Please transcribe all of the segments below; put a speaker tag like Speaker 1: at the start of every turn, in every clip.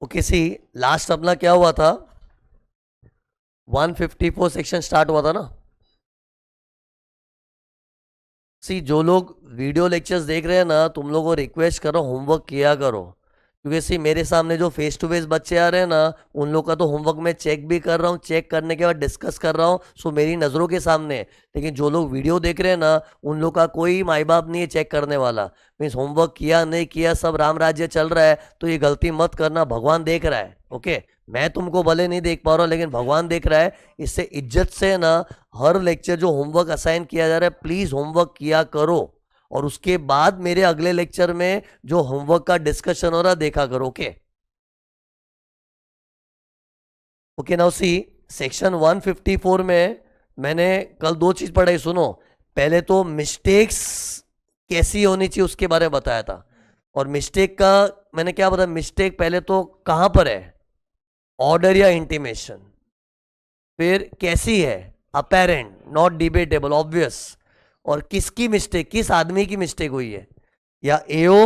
Speaker 1: Okay सी, last अपना क्या हुआ था, 154 सेक्शन स्टार्ट हुआ था ना। सी, जो लोग वीडियो लेक्चर्स देख रहे हैं ना, तुम लोगों को रिक्वेस्ट करो होमवर्क किया करो, क्योंकि सी मेरे सामने जो फेस टू फेस बच्चे आ रहे हैं ना, उन लोग का तो होमवर्क मैं चेक भी कर रहा हूँ, चेक करने के बाद डिस्कस कर रहा हूँ, सो मेरी नज़रों के सामने है। लेकिन जो लोग वीडियो देख रहे हैं ना, उन लोग का कोई माई बाप नहीं है चेक करने वाला। मीन्स होमवर्क किया नहीं किया सब राम राज्य चल रहा है, तो ये गलती मत करना, भगवान देख रहा है। ओके, मैं तुमको भले नहीं देख पा रहा हूँ लेकिन भगवान देख रहा है। इससे इज्जत से ना हर लेक्चर जो होमवर्क असाइन किया जा रहा है, प्लीज होमवर्क किया करो, और उसके बाद मेरे अगले लेक्चर में जो होमवर्क का डिस्कशन हो रहा है देखा करो। Okay okay, now see section 154 में मैंने कल दो चीज पढ़ाई, सुनो। पहले तो मिस्टेक्स कैसी होनी चाहिए उसके बारे में बताया था, और मिस्टेक का मैंने क्या बताया, मिस्टेक पहले तो कहां पर है, ऑर्डर या इंटीमेशन। फिर कैसी है, अपेरेंट, नॉट डिबेटेबल, ऑब्वियस। और किसकी मिस्टेक, किस आदमी की मिस्टेक हुई है, या एओ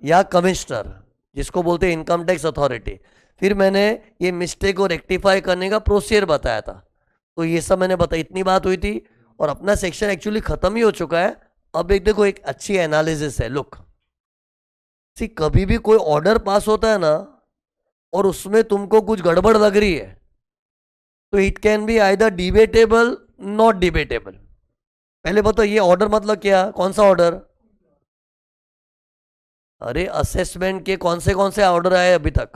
Speaker 1: या कमिश्नर, जिसको बोलते हैं इनकम टैक्स अथॉरिटी। फिर मैंने ये मिस्टेक को रेक्टिफाई करने का प्रोसीजर बताया था। तो ये सब मैंने बताया, इतनी बात हुई थी, और अपना सेक्शन एक्चुअली खत्म ही हो चुका है। अब एक देखो, एक अच्छी एनालिसिस है, लुक सी, कभी भी कोई ऑर्डर पास होता है ना, और उसमें तुमको कुछ गड़बड़ लग रही है, तो it can be either debatable, not debatable. पहले बताओ ये ऑर्डर मतलब क्या, कौन सा ऑर्डर? अरे असेसमेंट के कौन से ऑर्डर आए अभी तक?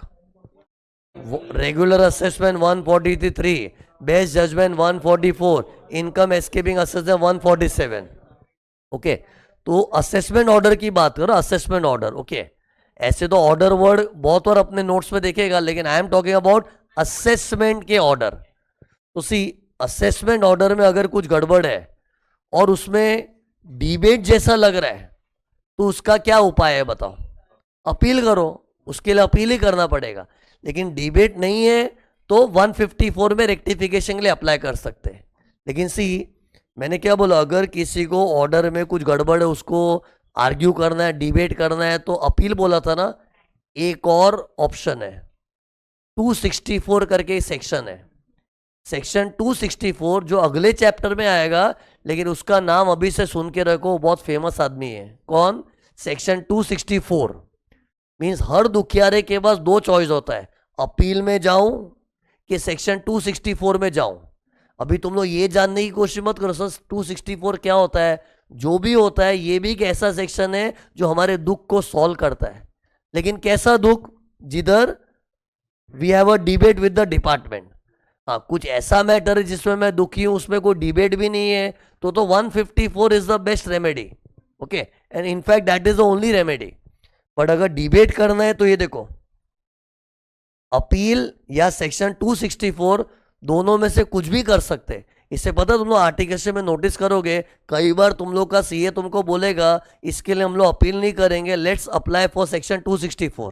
Speaker 1: Regular assessment 143, best judgment 144, income escaping assessment 147। Okay, तो असेसमेंट ऑर्डर की बात करो, असेसमेंट ऑर्डर। ओके, ऐसे तो ऑर्डर वर्ड बहुत बार अपने नोट्स में देखेगा, लेकिन I am talking about assessment के ऑर्डर। तो सी, असेसमेंट ऑर्डर में अगर कुछ गड़बड़ है और उसमें डिबेट जैसा लग रहा है, तो उसका क्या उपाय है बताओ? अपील करो, उसके लिए अपील ही करना पड़ेगा। लेकिन डिबेट नहीं है तो 154 में रेक्टिफिकेशन के लिए अप्लाई कर सकते हैं। लेकिन सी, मैंने क्या बोला, अगर किसी को ऑर्डर में कुछ गड़बड़ है, उसको आर्ग्यू करना है, डिबेट करना है, तो अपील बोला था ना। एक और ऑप्शन है, 264 करके सेक्शन है, सेक्शन 264 जो अगले चैप्टर में आएगा, लेकिन उसका नाम अभी से सुन के रखो, बहुत फेमस आदमी है। कौन? सेक्शन 264। मीन्स हर दुखियारे के पास दो चॉइस होता है, अपील में जाऊं कि सेक्शन 264 में जाऊं। अभी तुम लोग ये जानने की कोशिश मत करो सर 264 क्या होता है, जो भी होता है ये भी एक ऐसा सेक्शन है जो हमारे दुख को सॉल्व करता है। लेकिन कैसा दुख? जिधर we have a debate with the department. हाँ, कुछ ऐसा मैटर है जिसमें मैं दुखी हूं, उसमें कोई डिबेट भी नहीं है, तो 154 is the best remedy. Okay, and in fact that is the only remedy. But अगर डिबेट करना है तो ये देखो, अपील या सेक्शन 264 दोनों में से कुछ भी कर सकते। इससे पता तुम लोग आर्टिकल में नोटिस करोगे, कई बार तुम लोग का सीए तुमको बोलेगा इसके लिए हम लोग अपील नहीं करेंगे, let's apply for section 264।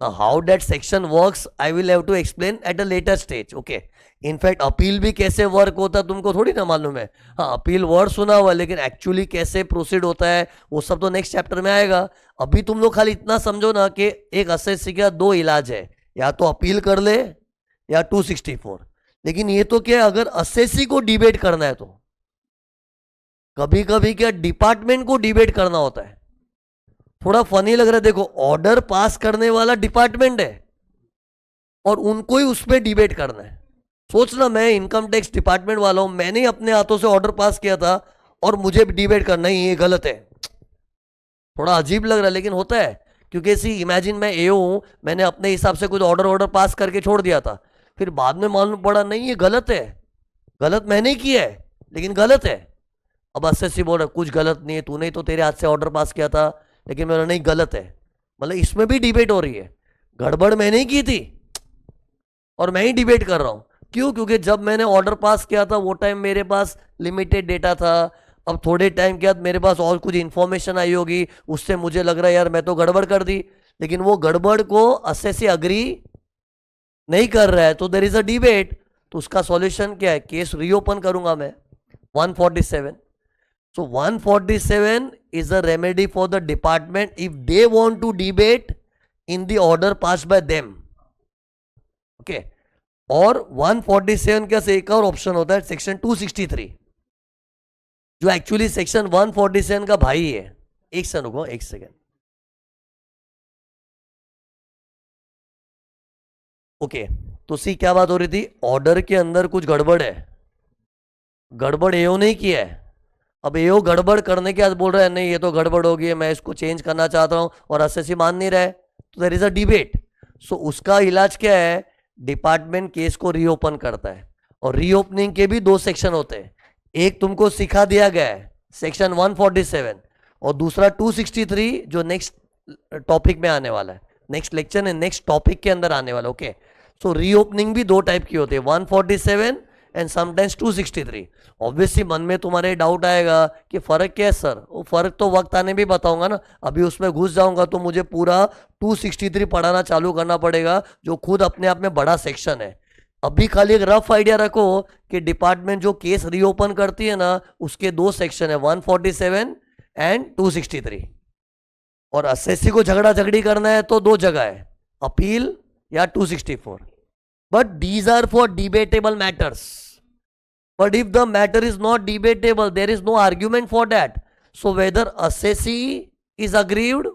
Speaker 1: How that section works I will have to explain at a later stage. Okay, in fact appeal भी कैसे वर्क होता है तुमको थोड़ी ना मालूम है। हाँ, अपील वर्ड सुना हुआ, लेकिन एक्चुअली कैसे प्रोसीड होता है वो सब तो नेक्स्ट चैप्टर में आएगा। अभी तुम लोग खाली इतना समझो ना कि एक असेसी का दो इलाज है, या तो अपील कर ले या 264। लेकिन ये तो क्या, अगर असेसी को डिबेट करना है तो कभी कभी क्या डिपार्टमेंट को डिबेट करना होता है। थोड़ा फनी लग रहा है, देखो ऑर्डर पास करने वाला डिपार्टमेंट है और उनको ही उस पर डिबेट करना है। सोचना, मैं इनकम टैक्स डिपार्टमेंट वाला हूं, मैंने ही अपने हाथों से ऑर्डर पास किया था और मुझे डिबेट करना ही ये गलत है। थोड़ा अजीब लग रहा है, लेकिन होता है। क्योंकि ऐसी इमेजिन मैं एओ हूं, मैंने अपने हिसाब से कुछ ऑर्डर पास करके छोड़ दिया था, फिर बाद में मालूम पड़ा नहीं ये गलत है, गलत मैंने ही किया है लेकिन गलत है। अब असेसी बोल रहा कुछ गलत नहीं है, तूने तो तेरे हाथ से ऑर्डर पास किया था, लेकिन मेरा नहीं गलत है। मतलब इसमें भी डिबेट हो रही है, गड़बड़ मैंने ही की थी और मैं ही डिबेट कर रहा हूं। क्यों? क्योंकि जब मैंने ऑर्डर पास किया था वो टाइम मेरे पास लिमिटेड डेटा था। अब थोड़े टाइम के बाद मेरे पास और कुछ इंफॉर्मेशन आई होगी, उससे मुझे लग रहा है यार मैं तो गड़बड़ कर दी, लेकिन वो गड़बड़ को असेसी अग्री नहीं कर रहा है, तो देयर इज अ डिबेट। तो उसका सॉल्यूशन क्या है? केस रीओपन करूंगा मैं 147। So 147 is a remedy for the department if they want to debate in the order passed by them. Okay. और 147 का से एक और ऑप्शन होता है सेक्शन 263, जो एक्चुअली सेक्शन 147 का भाई है। एक सेकंड रुको, एक सेकंड। ओके, तो सी क्या बात हो रही थी, ऑर्डर के अंदर कुछ गड़बड़ है, गड़बड़ एओ नहीं किया है। अब एओ गड़बड़ करने के बाद बोल रहा है नहीं ये तो गड़बड़ हो गई है, मैं इसको चेंज करना चाहता हूं, और एसएससी मान नहीं रहा है, तो देयर इज अ डिबेट। सो उसका इलाज क्या है, डिपार्टमेंट केस को रीओपन करता है। और रीओपनिंग के भी दो सेक्शन होते हैं, एक तुमको सिखा दिया गया है सेक्शन 147, और दूसरा 263 जो नेक्स्ट टॉपिक में आने वाला है, नेक्स्ट लेक्चर में नेक्स्ट टॉपिक के अंदर आने वाला। ओके, सो रीओपनिंग भी दो टाइप की होती है, 147 एंड समटाइम्स 263। ऑब्वियसली मन में तुम्हारे डाउट आएगा कि फर्क क्या है सर, वो फर्क तो वक्त आने भी बताऊंगा ना, अभी उसमें घुस जाऊंगा तो मुझे पूरा 263 पढ़ाना चालू करना पड़ेगा, जो खुद अपने आप में बड़ा सेक्शन है। अभी खाली एक रफ आइडिया रखो कि डिपार्टमेंट जो केस रीओपन करती है ना, उसके दो सेक्शन है, 147 एंड 263। और एसएससी को झगड़ा झगड़ी करना है तो दो जगह है, अपील या 264। But these are for debatable matters. But if the matter is not debatable, there is no argument for that. So whether assessee is aggrieved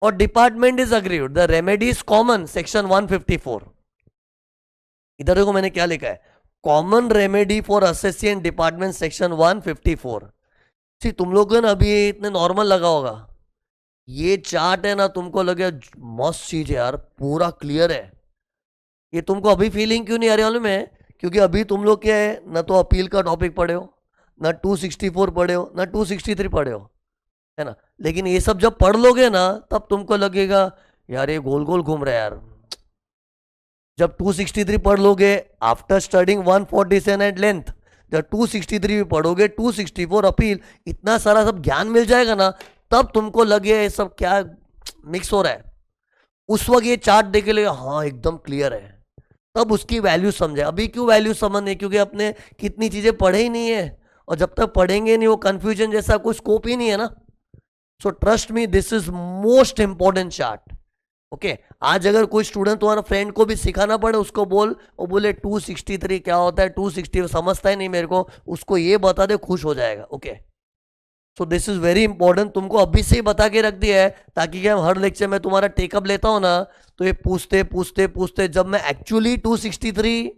Speaker 1: or department is aggrieved, the remedy is common, section 154. इधर देखो मैंने क्या लिखा है, common remedy for assessee and department section 154। सी तुम लोग को ना अभी इतने नॉर्मल लगा होगा, ये चार्ट है ना तुमको लगे मस्त चीज है यार, पूरा क्लियर है। ये तुमको अभी फीलिंग क्यों नहीं आ रही मालूम है, क्योंकि अभी तुम लोग क्या है, ना तो अपील का टॉपिक पढ़े हो, ना 264 पढ़े हो, ना 263 पढ़े हो, है ना। लेकिन ये सब जब पढ़ लोगे ना तब तुमको लगेगा यार ये गोल गोल घूम रहा है यार। जब 263 पढ़ लोगे आफ्टर स्टडिंग 147 एट लेंथ, जब 263 भी पढ़ोगे, 264 अपील, इतना सारा सब ज्ञान मिल जाएगा ना, तब तुमको लगे ये सब क्या मिक्स हो रहा है। उस वक्त ये चार्ट देखे लगे हाँ एकदम क्लियर है, तब उसकी वैल्यू समझे। अभी क्यों वैल्यू समझने, क्योंकि अपने कितनी चीजें पढ़े ही नहीं है, और जब तक पढ़ेंगे नहीं वो कंफ्यूजन जैसा कोई स्कोप ही नहीं है ना। So trust me, this is most important chart. Okay, आज अगर कोई स्टूडेंट तुम्हारा फ्रेंड को भी सिखाना पड़े, उसको बोल, वो बोले 263 क्या होता है, 260 समझता है नहीं मेरे को, उसको ये बता दे, खुश हो जाएगा। Okay, so this is very important, तुमको अभी से ही बता के रख दिया है, ताकि क्या हर लेक्चर में तुम्हारा टेकअप लेता हूं ना, तो ये पूछते पूछते पूछते जब मैं एक्चुअली 263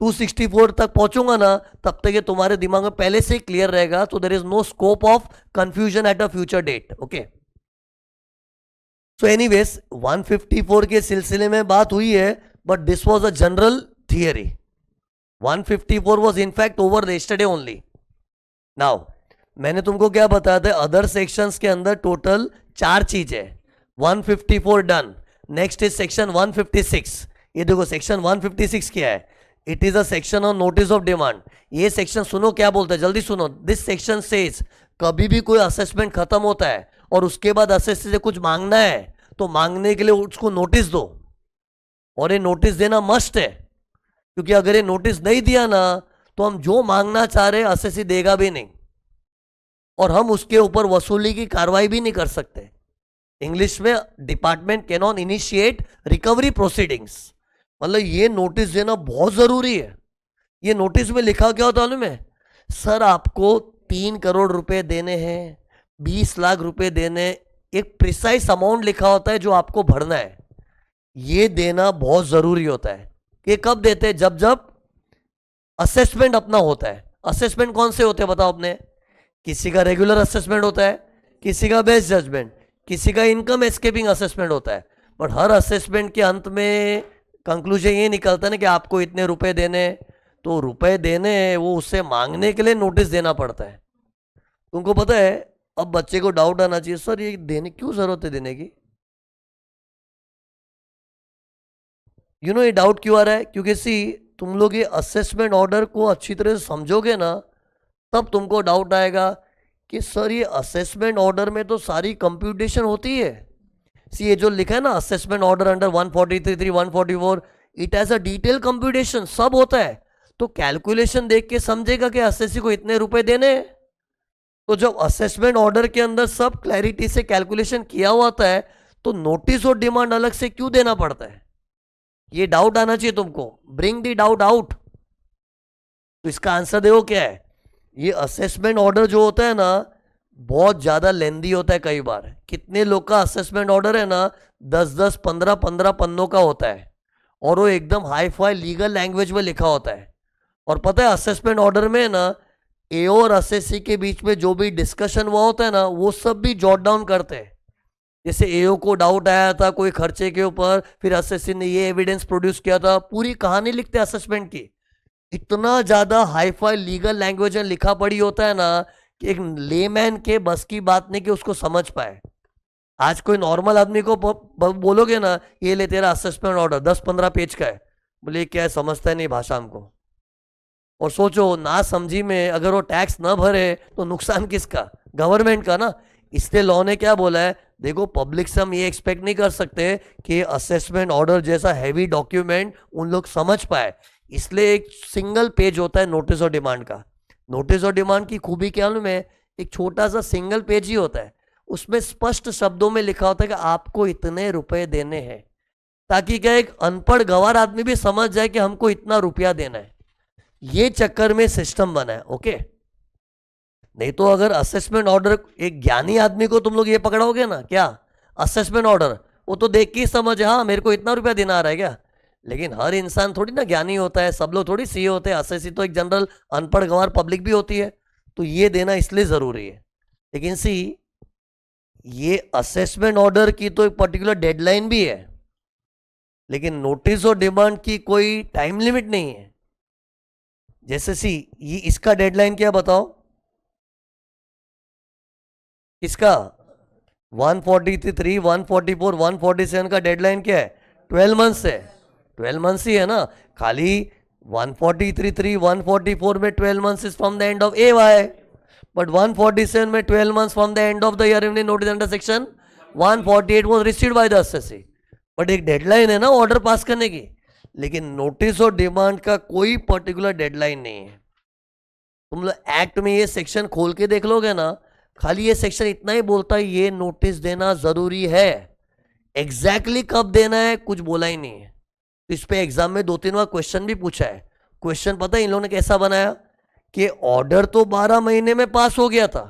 Speaker 1: 264 तक पहुंचूंगा ना, तब तक ये तुम्हारे दिमाग में पहले से ही क्लियर रहेगा। तो there is no scope of confusion at a future date. Okay, so anyways 154 के सिलसिले में बात हुई है, but this was a general theory. 154 was in fact over yesterday only. Now मैंने तुमको क्या बताया था, अदर सेक्शंस के अंदर टोटल 4 चीज है। 154 डन, नेक्स्ट इज सेक्शन 156। ये देखो सेक्शन 156 क्या है, it is a section on notice of demand. ये सेक्शन सुनो क्या बोलता है, जल्दी सुनो। दिस सेक्शन सेज कभी भी कोई असेसमेंट खत्म होता है और उसके बाद असेसी से कुछ मांगना है, तो मांगने के लिए उसको नोटिस दो, और ये नोटिस देना मस्ट है, क्योंकि अगर ये नोटिस नहीं दिया ना तो हम जो मांगना चाह रहे असेसी देगा भी नहीं, और हम उसके ऊपर वसूली की कार्रवाई भी नहीं कर सकते। इंग्लिश में department can not initiate recovery proceedings. मतलब ये नोटिस देना बहुत जरूरी है। ये नोटिस में लिखा क्या होता है में, सर आपको 3 करोड़ रुपए देने हैं, 20 लाख रुपए देने, एक प्रिसाइज अमाउंट लिखा होता है जो आपको भरना है। ये देना बहुत जरूरी होता है। कि कब देते हैं, जब जब असेसमेंट अपना होता है। असेसमेंट कौन से होते हैं बताओ अपने, किसी का रेगुलर असेसमेंट होता है, किसी का बेस्ट जजमेंट, किसी का इनकम एस्केपिंग असेसमेंट होता है। बट हर असेसमेंट के अंत में कंक्लूजन ये निकलता है ना कि आपको इतने रुपए देने, तो रुपए देने वो उससे मांगने के लिए नोटिस देना पड़ता है। तुमको पता है, अब बच्चे को डाउट आना चाहिए, सर ये देने क्यों जरूरत है देने की। यू नो ये डाउट क्यों आ रहा है, क्योंकि सी तुम लोग ये असेसमेंट ऑर्डर को अच्छी तरह से समझोगे ना, तब तुमको डाउट आएगा कि सर ये असेसमेंट ऑर्डर में तो सारी कंप्यूटेशन होती है। सी ये जो लिखा है ना assessment order under 143 144, it has a detail computation, सब होता है। तो कैलकुलेशन देख के समझेगा कि असेसी को इतने रुपए देने हैं। तो जब असेसमेंट ऑर्डर के अंदर सब क्लैरिटी से कैलकुलेशन किया हुआ होता है, तो नोटिस और डिमांड अलग से क्यों देना पड़ता है। ये डाउट आना चाहिए तुमको, ब्रिंग द डाउट आउट। तो इसका आंसर देखो क्या है, ये असेसमेंट ऑर्डर जो होता है ना बहुत ज्यादा लेंदी होता है। कई बार कितने लोग का असेसमेंट ऑर्डर है ना 10-10, 15-15 पन्नों का होता है, और वो एकदम हाई फाई लीगल लैंग्वेज में लिखा होता है। और पता है असेसमेंट ऑर्डर में ना एओ और एसएससी के बीच में जो भी डिस्कशन हुआ होता है ना वो सब भी जॉट डाउन करते हैं। जैसे एओ को डाउट आया था कोई खर्चे के ऊपर, फिर एसएससी ने ये एविडेंस प्रोड्यूस किया था, पूरी कहानी लिखते हैं असेसमेंट की। इतना ज्यादा हाईफाई लीगल लैंग्वेज में लिखा पड़ी होता है ना कि एक लेमैन के बस की बात नहीं कि उसको समझ पाए। आज कोई नॉर्मल आदमी को बोलोगे ना ये ले तेरा असेसमेंट ऑर्डर 10-15 पेज का है, बोले क्या है समझता है नहीं भाषा हमको। और सोचो ना समझी में अगर वो टैक्स ना भरे तो नुकसान किसका, गवर्नमेंट का ना। इसलिए लॉ ने क्या बोला है, देखो पब्लिक से हम ये एक्सपेक्ट नहीं कर सकते कि असेसमेंट ऑर्डर जैसा हैवी डॉक्यूमेंट उन लोग समझ पाए। इसलिए एक सिंगल पेज होता है नोटिस और डिमांड का। नोटिस और डिमांड की खूबी क्या में एक छोटा सा सिंगल पेज ही होता है, उसमें स्पष्ट शब्दों में लिखा होता है कि आपको इतने रुपए देने हैं, ताकि क्या एक अनपढ़ गवार आदमी भी समझ जाए कि हमको इतना रुपया देना है। ये चक्कर में सिस्टम बना है। ओके, नहीं तो अगर असेसमेंट ऑर्डर एक ज्ञानी आदमी को तुम लोग ये पकड़ाओगे ना क्या असेसमेंट ऑर्डर, वो तो देख के ही समझ हाँ मेरे को इतना रुपया देना आ रहा है क्या। लेकिन हर इंसान थोड़ी ना ज्ञानी होता है, सब लोग थोड़ी सीए होते हैं। असेसी तो एक जनरल अनपढ़ गंवार पब्लिक भी होती है, तो ये देना इसलिए जरूरी है। लेकिन सी ये असेसमेंट ऑर्डर की तो एक पर्टिकुलर डेडलाइन भी है, लेकिन नोटिस और डिमांड की कोई टाइम लिमिट नहीं है। जैसे सी ये इसका डेडलाइन क्या बताओ, इसका 143, 144, 147 का डेडलाइन क्या है 12 मंथ्स है। 12 मंथ्स ही है ना, खाली 143, 144 में 12 months is from the end of A Y, but 147 में 12 months from the end of the year notice under section 148 was received by the SSC. But एक डेडलाइन है ना ऑर्डर पास करने की, लेकिन नोटिस और डिमांड का कोई पर्टिकुलर डेडलाइन नहीं है। तुम लोग एक्ट में ये सेक्शन खोल के देख लोगे ना, खाली ये सेक्शन इतना ही बोलता है ये नोटिस देना जरूरी है, एग्जैक्टली कब देना है कुछ बोला ही नहीं है। तो इस पे एग्जाम में 2-3 बार क्वेश्चन भी पूछा है। क्वेश्चन पता है इन लोगों ने कैसा बनाया कि ऑर्डर तो 12 महीने में पास हो गया था,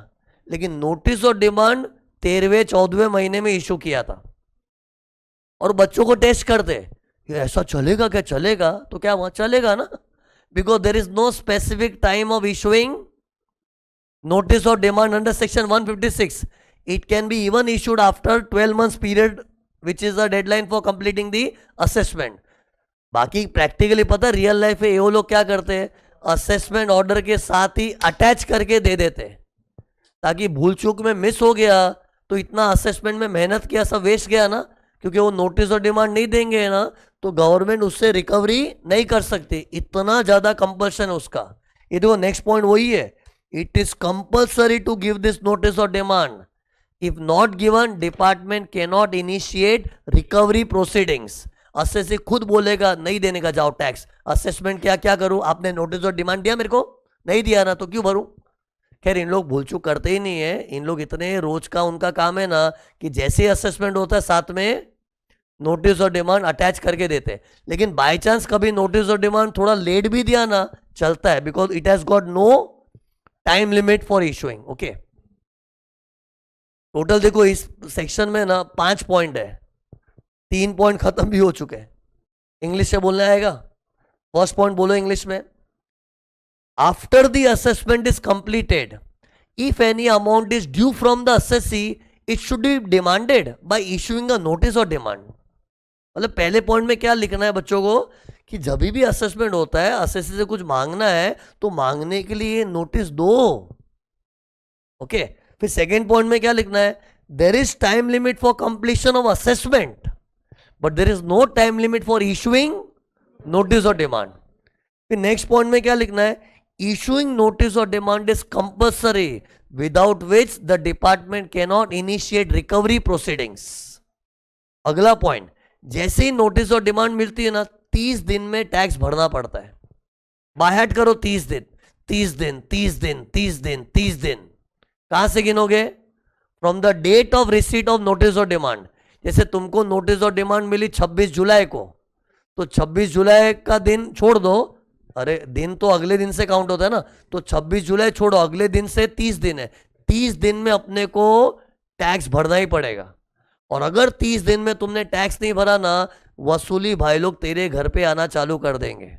Speaker 1: लेकिन नोटिस और डिमांड 13वें-14वें महीने में इशू किया था। और बच्चों को टेस्ट करते ये ऐसा चलेगा क्या, चलेगा तो क्या वहां चलेगा ना, because there is no specific time of issuing notice or demand under section 156. It can be even issued after 12 months period, which is the deadline for completing the assessment. बाकी प्रैक्टिकली पता रियल लाइफ में ये लोग क्या करते हैं, assessment order के साथ ही अटैच करके दे देते हैं, ताकि भूल चूक में मिस हो गया तो इतना असेसमेंट में मेहनत किया सब वेस्ट गया ना। क्योंकि वो नोटिस और डिमांड नहीं देंगे ना तो गवर्नमेंट उससे रिकवरी नहीं कर सकती, इतना ज्यादा कंपल्शन है उसका। ये देखो नेक्स्ट पॉइंट वही है, it is compulsory to give this notice or demand. If not given, department cannot initiate recovery proceedings. Assessee खुद बोलेगा नहीं देने का जाओ टैक्स, असेसमेंट क्या क्या करूं, आपने नोटिस और डिमांड दिया मेरे को नहीं दिया ना तो क्यों भरूं। खैर इन लोग भूल चूक करते ही नहीं है, इन लोग इतने रोज का उनका काम है ना कि जैसे ही असेसमेंट होता है साथ में नोटिस और डिमांड अटैच करके देते हैं। लेकिन बाय चांस कभी नोटिस और डिमांड थोड़ा लेट भी दिया ना चलता है, because it has got no time limit for issuing. Okay, total देखो इस सेक्शन में ना 5 पॉइंट है, 3 पॉइंट खत्म भी हो चुके हैं। इंग्लिश से बोलना आएगा, फर्स्ट पॉइंट बोलो इंग्लिश में। After the assessment is completed, if any amount is due from the assessee it should be demanded by issuing a notice और डिमांड। मतलब पहले पॉइंट में क्या लिखना है बच्चों को कि जब भी असेसमेंट होता है असेसी से कुछ मांगना है तो मांगने के लिए नोटिस दो। ओके, फिर सेकेंड पॉइंट में क्या लिखना है, there is time limit for completion of assessment but there is no time limit for issuing notice और डिमांड। फिर नेक्स्ट पॉइंट में क्या लिखना है, इशूइंग नोटिस और demand is compulsory without which the department can not initiate recovery proceedings. अगला point, जैसे ही नोटिस और डिमांड मिलती है ना 30 दिन में टैक्स भरना पड़ता है। बाहर करो 30 दिन 30 दिन 30 दिन 30 दिन 30 दिन, कहां से गिनोगे, from the date of receipt of notice और डिमांड। जैसे तुमको नोटिस और डिमांड मिली 26 जुलाई को, तो 26 जुलाई का दिन छोड़ दो, अरे दिन तो अगले दिन से काउंट होता है ना, तो 26 जुलाई छोड़ो, अगले दिन से 30 दिन है, 30 दिन में अपने को टैक्स भरना ही पड़ेगा। और अगर 30 दिन में तुमने टैक्स नहीं भरा ना, वसूली भाई लोग तेरे घर पे आना चालू कर देंगे।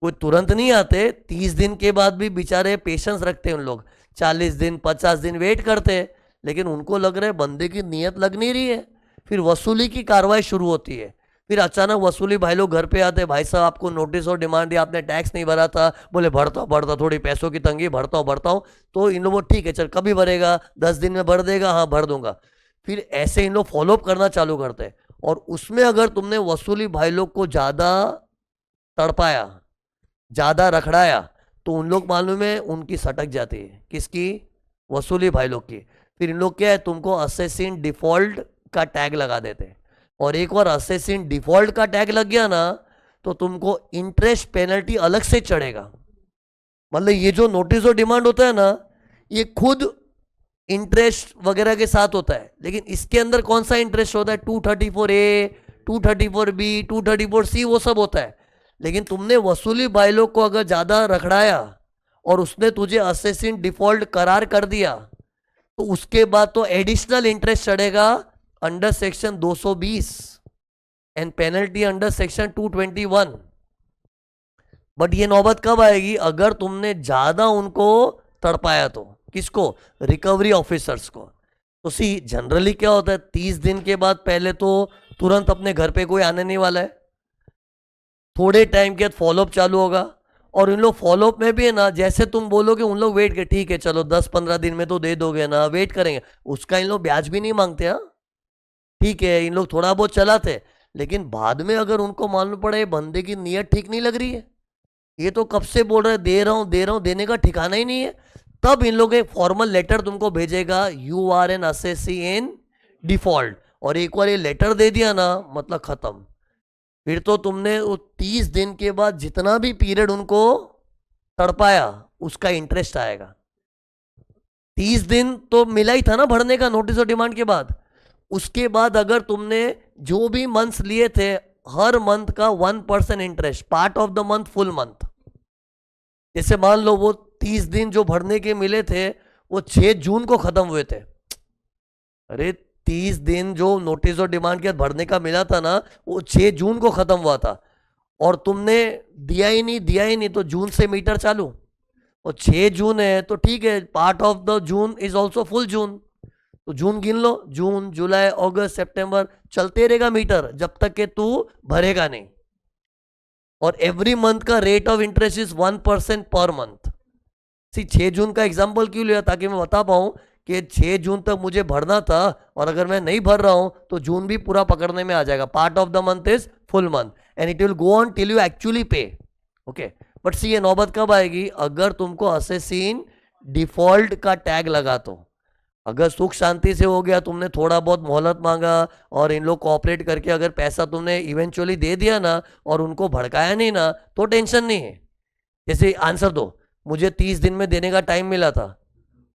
Speaker 1: कोई तुरंत नहीं आते, 30 दिन के बाद भी बेचारे पेशेंस रखते हैं उन लोग, 40 दिन 50 दिन वेट करते हैं, लेकिन उनको लग रहा है बंदे की नीयत लग नहीं रही है। फिर वसूली की कार्रवाई शुरू होती है, फिर अचानक वसूली भाई लोग घर पे आते हैं, भाई साहब आपको नोटिस और डिमांड दिया, आपने टैक्स नहीं भरा था, बोले भरता थोड़ी पैसों की तंगी, भरता हूँ। तो इन लोगों ठीक है चल कभी भरेगा, 10 दिन में भर देगा, हाँ भर दूंगा। फिर ऐसे इन लोग फॉलोअप करना चालू करते हैं, और उसमें अगर तुमने वसूली भाई लोग को ज़्यादा तड़पाया, ज़्यादा रखड़ाया, तो उन लोग मालूम है उनकी सटक जाती है, किसकी? वसूली भाई लोग की। फिर इन लोग क्या है, तुमको असेसिन डिफॉल्ट का टैग लगा देते हैं, और एक बार असेसिन डिफॉल्ट का टैग लग गया ना, तो तुमको इंटरेस्ट पेनल्टी अलग से चढ़ेगा। मतलब ये जो नोटिस और डिमांड होता है ना, ये खुद इंटरेस्ट वगैरह के साथ होता है, लेकिन इसके अंदर कौन सा इंटरेस्ट होता है? 234A, 234B, 234C, वो सब होता है। लेकिन तुमने वसूली भाई लोग को अगर ज्यादा रखड़ाया और उसने तुझे असेसिन डिफॉल्ट करार कर दिया, तो उसके बाद तो एडिशनल इंटरेस्ट चढ़ेगा under section 220 and penalty under section 221। But ये नौबत कब आएगी? अगर तुमने ज्यादा उनको तड़पाया तो। किसको? रिकवरी ऑफिसर्स को। तो सी जनरली क्या होता है, 30 दिन के बाद पहले तो तुरंत अपने घर पे कोई आने नहीं वाला है, थोड़े टाइम के बाद फॉलोअप चालू होगा। और इन लोग फॉलोअप में भी है ना, जैसे तुम बोलोगे उन लोग वेट के, ठीक है चलो 10-15 दिन में तो दे दोगे ना, वेट करेंगे, उसका इन लोग ब्याज भी नहीं मांगते। हाँ ठीक है, इन लोग थोड़ा बहुत चलाते, लेकिन बाद में अगर उनको मालूम पड़े बंदे की नीयत ठीक नहीं लग रही है, ये तो कब से बोल रहे दे रहा हूं, देने का ठिकाना ही नहीं है, तब इन लोग एक फॉर्मल लेटर तुमको भेजेगा, you are an assessee in default. और एक बार ये लेटर दे दिया ना, मतलब खत्म। फिर तो तुमने 30 दिन के बाद जितना भी पीरियड उनको तड़पाया, उसका इंटरेस्ट आएगा। 30 दिन तो मिला ही था ना भरने का नोटिस और डिमांड के बाद। उसके बाद अगर तुमने जो भी मंथ्स लिए थे, हर मंथ का 1% interest, part of the month, full month. जैसे मान लो वो 30 दिन जो भरने के मिले थे, वो 6 जून को खत्म हुए थे। अरे 30 दिन जो नोटिस और डिमांड के भरने का मिला था ना, वो 6 जून को खत्म हुआ था, और तुमने दिया ही नहीं, तो जून से मीटर चालू। और 6 जून है तो ठीक है, part of the June is also full June, तो जून गिन लो, जून जुलाई अगस्त सितंबर, चलते रहेगा मीटर जब तक कि तू भरेगा नहीं। और एवरी मंथ का rate of interest is 1% per month. 6 जून का एग्जाम्पल क्यों लिया? ताकि मैं बता पाऊं कि 6 जून तक मुझे भरना था, और अगर मैं नहीं भर रहा हूं तो जून भी पूरा पकड़ने में आ जाएगा। Part of the month is full month and it will go on till you actually पे। ओके, बट सी ये नौबत कब आएगी? अगर तुमको असेसिन डिफॉल्ट का टैग लगा तो। अगर सुख शांति से हो गया, तुमने थोड़ा बहुत मोहलत मांगा और इन लोग कोऑपरेट करके अगर पैसा तुमने इवेंचुअली दे दिया ना, और उनको भड़काया नहीं ना, तो टेंशन नहीं है। जैसे आंसर दो, मुझे 30 दिन में देने का टाइम मिला था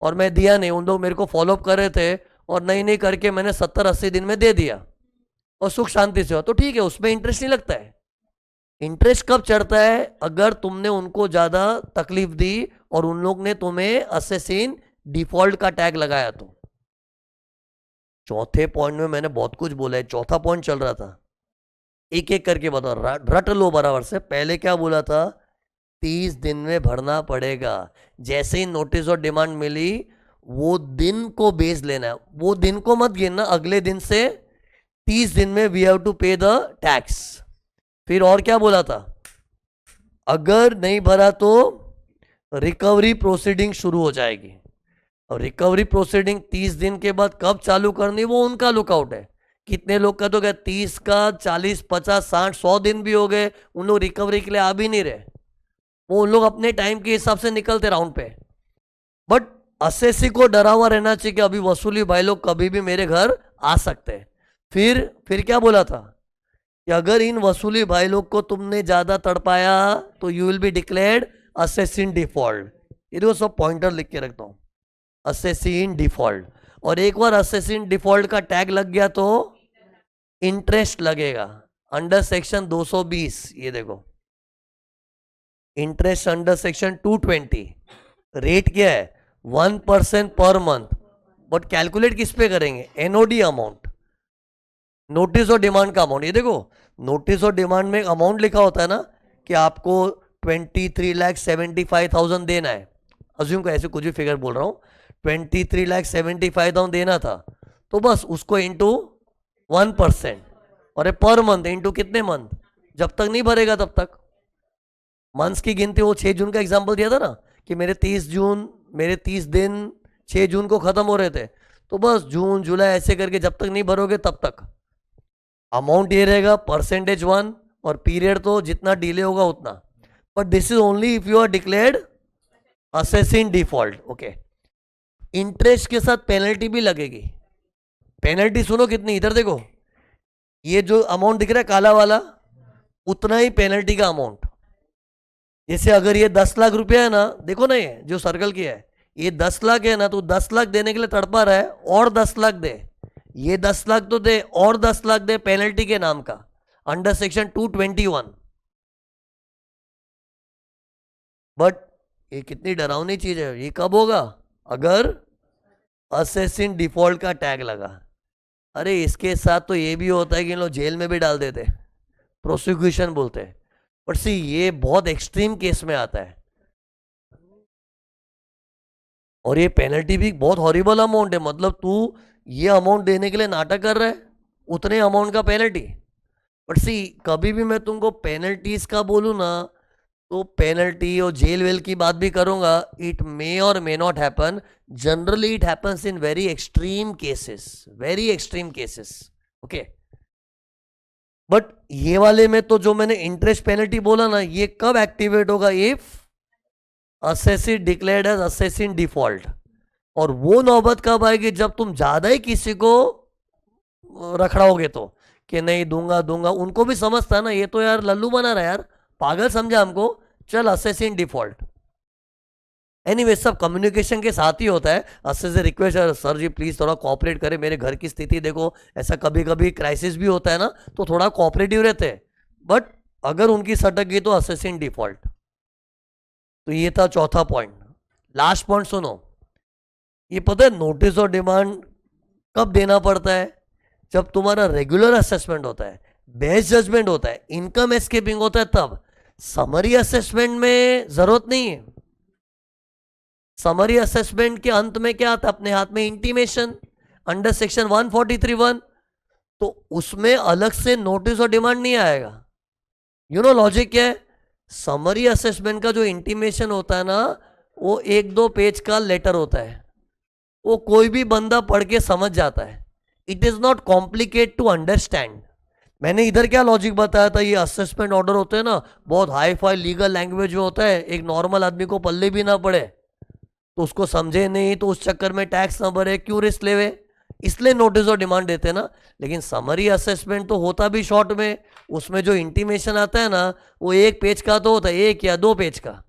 Speaker 1: और मैं दिया नहीं, उन लोग मेरे को फॉलोअप कर रहे थे, और नहीं करके मैंने 70-80 दिन में दे दिया और सुख शांति से हो, तो ठीक है, उसमें इंटरेस्ट नहीं लगता है। इंटरेस्ट कब चढ़ता है? अगर तुमने उनको ज्यादा तकलीफ दी और उन लोग ने तुम्हें असेसिन डिफॉल्ट का टैग लगाया तो। चौथे पॉइंट में मैंने बहुत कुछ बोला है, चौथा पॉइंट चल रहा था, एक एक करके बताओ, रट लो बराबर से। पहले क्या बोला था? 30 दिन में भरना पड़ेगा। जैसे ही नोटिस और डिमांड मिली, वो दिन को बेस लेना है, वो दिन को मत गिनना, अगले दिन से 30 दिन में वी हैव टू पे द टैक्स। फिर और क्या बोला था? अगर नहीं भरा तो रिकवरी प्रोसीडिंग शुरू हो जाएगी। और रिकवरी प्रोसीडिंग 30 दिन के बाद कब चालू करनी, वो उनका लुकआउट है। कितने लोग का तो क्या 30 का 40, 50, 60, 100 दिन भी हो गए, उन लोग रिकवरी के लिए आ भी नहीं रहे, वो उन लोग अपने टाइम के हिसाब से निकलते राउंड पे। बट असेसी को डरा हुआ रहना चाहिए कि अभी वसूली भाई लोग कभी भी मेरे घर आ सकते हैं। फिर क्या बोला था कि अगर इन वसूली भाई लोग को तुमने ज्यादा तड़पाया तो you will be declared assassin default. ये देखो सब पॉइंटर लिख के रखता हूं, असेसिन डिफॉल्ट। और एक बार असेसिन डिफॉल्ट का टैग लग गया तो इंटरेस्ट लगेगा। अंडर सेक्शन 220, ये देखो इंटरेस्ट अंडर सेक्शन 220, रेट क्या है 1% पर मंथ, बट कैलकुलेट किस पे करेंगे, एनओडी अमाउंट, नोटिस और डिमांड का अमाउंट। ये देखो नोटिस और डिमांड में अमाउंट लिखा होता है ना कि आपको 23,75,000 देना है, अज्यूम को ऐसे कुछ भी फिगर बोल रहा हूँ, 23,75,000 देना था, तो बस उसको इंटू 1%, और ये पर मंथ इंटू कितने मंथ, जब तक नहीं भरेगा तब तक। मंथ्स की गिनती, वो 6 जून का एग्जाम्पल दिया था ना कि मेरे 30 दिन 6 जून को खत्म हो रहे थे, तो बस जून जुलाई ऐसे करके जब तक नहीं भरोगे तब तक अमाउंट ये रहेगा परसेंटेज 1, और पीरियड तो जितना डिले होगा उतना, but this is only if you are declared assessing default. Okay, interest के साथ पेनल्टी भी लगेगी। पेनल्टी सुनो कितनी, इधर देखो, ये जो अमाउंट दिख रहा है काला वाला, उतना ही पेनल्टी का अमाउंट। जैसे अगर ये 10 लाख रुपया है ना, देखो ना ये जो सर्कल किया है, ये 10 लाख है ना, तो 10 लाख देने के लिए तड़पा रहा है, और 10 लाख दे, ये 10 लाख तो दे और 10 लाख दे पेनल्टी के नाम का, अंडर सेक्शन 221। बट ये कितनी डरावनी चीज है, ये कब होगा, अगर असेसिन डिफॉल्ट का टैग लगा। अरे इसके साथ तो ये भी होता है कि इन लोग जेल में भी डाल देते, प्रोसिक्यूशन बोलते हैं, बट सी ये बहुत एक्सट्रीम केस में आता है, और ये पेनल्टी भी बहुत हॉरिबल अमाउंट है, मतलब तू ये अमाउंट देने के लिए नाटक कर रहा है, उतने अमाउंट का पेनल्टी। बट सी कभी भी मैं तुमको पेनल्टीज का बोलूँ ना, तो पेनल्टी और जेल वेल की बात भी करूंगा, इट मे और may not happen, generally it happens in very extreme cases, okay. But ये वाले में तो जो मैंने इंटरेस्ट पेनल्टी बोला ना, ये कब एक्टिवेट होगा, if assessee in declared as assessee in default, और वो नौबत कब आएगी, जब तुम ज्यादा ही किसी को रखड़ाओगे तो, कि नहीं दूंगा, उनको भी समझता है ना ये तो यार लल्लू बना रहा है यार, पागल समझा हमको, चल असेसिन डिफॉल्ट। एनीवे सब कम्युनिकेशन के साथ ही होता है। अस्से से रिक्वेस्ट है सर जी प्लीज थोड़ा कोऑपरेट करें, मेरे घर की स्थिति देखो, ऐसा कभी कभी क्राइसिस भी होता है ना, तो थोड़ा कोऑपरेटिव रहते हैं, बट अगर उनकी सटक गई तो असेसिन डिफॉल्ट। तो ये था चौथा पॉइंट। लास्ट पॉइंट सुनो, ये पता है नोटिस और डिमांड कब देना पड़ता है, जब तुम्हारा रेगुलर असेसमेंट होता है, बेस्ट जजमेंट होता है, इनकम एस्केपिंग होता है, तब समरी असेसमेंट में जरूरत नहीं है। समरी असेसमेंट के अंत में क्या आता है अपने हाथ में, इंटीमेशन अंडर सेक्शन 143(1), तो उसमें अलग से नोटिस और डिमांड नहीं आएगा। यू नो लॉजिक क्या है, समरी असेसमेंट का जो इंटीमेशन होता है ना, वो 1-2 पेज का लेटर होता है, वो कोई भी बंदा पढ़ के समझ जाता है, it is not complicate to understand. मैंने इधर क्या लॉजिक बताया था, ये असेसमेंट ऑर्डर होते हैं ना, बहुत हाई फाई लीगल लैंग्वेज में होता है, एक नॉर्मल आदमी को पल्ले भी ना पड़े, तो उसको समझे नहीं, तो उस चक्कर में टैक्स ना भरे, क्यों रिस्क लेवे, इसलिए नोटिस और डिमांड देते हैं ना। लेकिन समरी असेसमेंट तो होता भी शॉर्ट में, उसमें जो इंटीमेशन आता है ना, वो 1 पेज का तो होता है, 1 या 2 पेज का,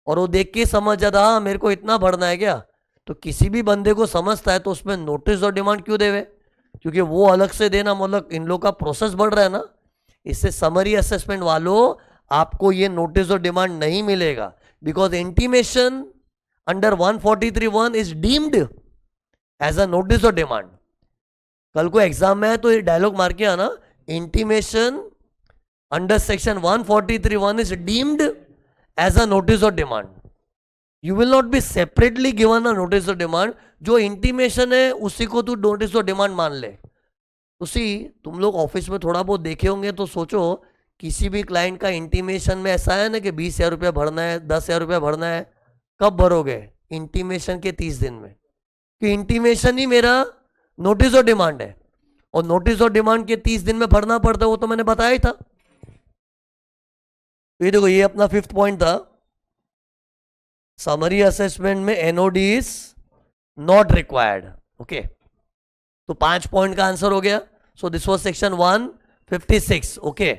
Speaker 1: और वो देख के समझ जाता हाँ मेरे को इतना भरना है क्या। तो किसी भी बंदे को समझता है तो उसमें नोटिस और डिमांड क्यों देवे, क्योंकि वो अलग से देना मतलब इन लोग का प्रोसेस बढ़ रहा है ना। इससे समरी असेसमेंट वालों आपको ये नोटिस और डिमांड नहीं मिलेगा, because intimation under 143(1) is deemed as a notice और डिमांड। कल को एग्जाम में है तो ये डायलॉग मार के आना, intimation under section 143(1) is deemed as a notice और demand. You will not be separately given a notice और डिमांड, जो इंटीमेशन है उसी को तू नोटिस और डिमांड मान ले। उसी तुम लोग ऑफिस में थोड़ा बहुत देखे होंगे, तो सोचो किसी भी क्लाइंट का इंटीमेशन में ऐसा है ना कि 20,000 रुपया भरना है, 10,000 रुपया भरना है, कब भरोगे, इंटीमेशन के 30 दिन में, कि इंटीमेशन ही मेरा नोटिस और डिमांड है, और नोटिस और डिमांड के 30 दिन में भरना पड़ता है, वो तो मैंने बताया ही था। तो ये देखो ये अपना 5th पॉइंट था, समरी असेसमेंट में NOD is not required. Okay, तो 5 पॉइंट का आंसर हो गया। So this was section 156। Okay,